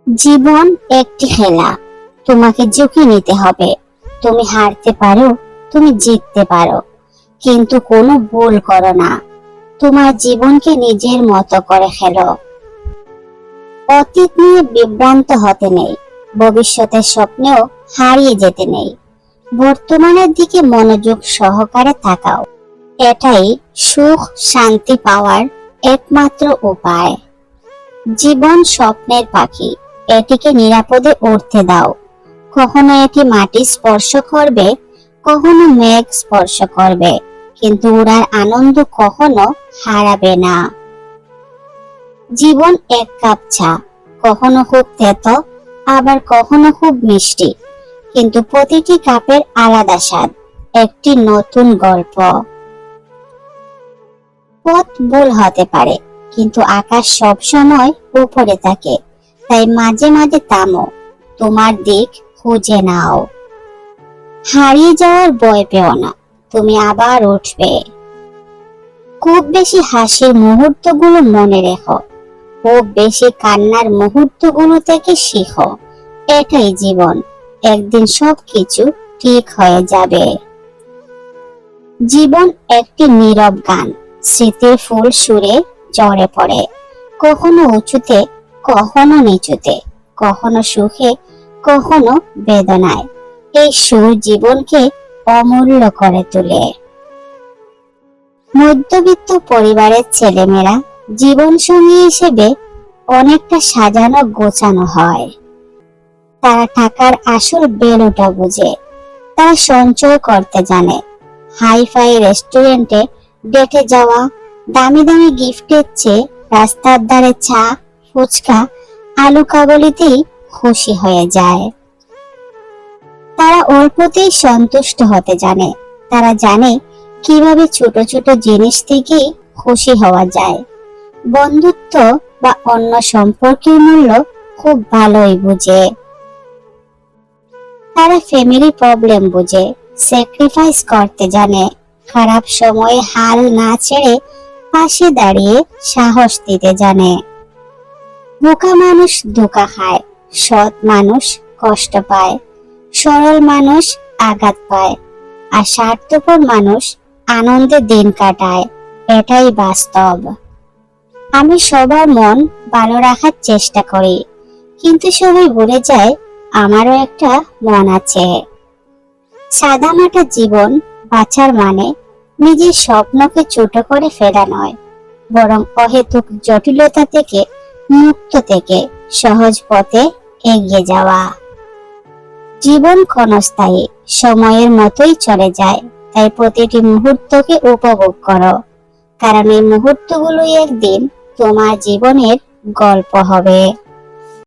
জীবন একটি খেলা, তোমাকে ঝুঁকি নিতে হবে। তুমি হারতে পারো, তুমি জিততে পারো, কিন্তু কোনো ভুল করো না। তোমার জীবনকে নিজের মতো করে খেলো। অতীত নিয়ে বিভ্রান্ত হতে নেই, ভবিষ্যতের স্বপ্নেও হারিয়ে যেতে নেই। বর্তমানের দিকে মনোযোগ সহকারে তাকাও। এটাই সুখ শান্তি পাওয়ার একমাত্র উপায়। জীবন স্বপ্নের পাখি, এটিকে নিরাপদে উড়তে দাও। কখনো এটি মাটি স্পর্শ করবে, কখনো মেঘ স্পর্শ করবে, কিন্তু উড়ার আনন্দ কখনো হারাবে না। জীবন এক কাপ চা, কখনো খুব তেতো, আবার কখনো খুব মিষ্টি, কিন্তু প্রতিটি কাপের আলাদা স্বাদ, একটি নতুন গল্প। পথ ভুল হতে পারে, কিন্তু আকাশ সব সময় উপরে থাকে, তাই মাঝে মাঝে থামো, তোমার দিক খুঁজে নাও। হারিয়ে যাওয়ার ভয় পেও না, তুমি আবার উঠবে। খুব বেশি হাসির মুহূর্তগুলো মনে রেখো, খুব বেশি কান্নার মুহূর্তগুলো থেকে শিখো। এটাই জীবন, একদিন সবকিছু ঠিক হয়ে যাবে। জীবন একটি নীরব গান, স্মৃতির ফুল সুরে ঝরে পড়ে, কখনো উঁচুতে, কখনো নিচুতে, কখনো সুখে, কখনো বেদনায়। এই সুর জীবনকে অমূল্য করে তোলে। মধ্যবিত্ত পরিবারের ছেলেমেয়েরা জীবন সঙ্গী হিসেবে অনেকটা সাজানো গোছানো হয়। তারা টাকার আসল ভ্যালুটা বুঝে, তারা সঞ্চয় করতে জানে। হাইফাই রেস্টুরেন্টে ডেটে যাওয়া, দামি দামি গিফটের চেয়ে রাস্তার ধারে চা, ফুচকা, আলু কাবলিতেই খুশি হয়ে যায়। তারা অল্পতেই সন্তুষ্ট হতে জানে। তারা জানে কিভাবে ছোট ছোট জিনিস থেকেই খুশি হওয়া যায়। বন্ধুত্ব বা অন্য সম্পর্কের মূল্য খুব ভালোই বুঝে। তারা ফ্যামিলি প্রবলেম বুঝে, স্যাক্রিফাইস করতে জানে। খারাপ সময়ে হাল না ছেড়ে পাশে দাঁড়িয়ে সাহস দিতে জানে। বোকা মানুষ ধোঁকা খায়, সৎ মানুষ কষ্ট পায়, সরল মানুষ আঘাত পায়, আর স্বার্থপর মানুষ আনন্দে দিন কাটায়। এটাই বাস্তব। আমি সবার মন ভালো রাখার চেষ্টা করি, কিন্তু সবাই ভুলে যায় আমারও একটা মন আছে। সাদামাটা জীবন বাঁচার মানে নিজের স্বপ্নকে ছোট করে ফেলা নয়, বরং অহেতুক জটিলতা থেকে মুক্ত থেকে সহজ পথে এগিয়ে যাওয়া। জীবন ক্ষণস্থায়ী, সময়ের মতোই চলে যায়, তাই প্রতিটি মুহূর্তকে উপভোগ করো, কারণ এই মুহূর্তগুলোই একদিন তোমার জীবনের গল্প হবে।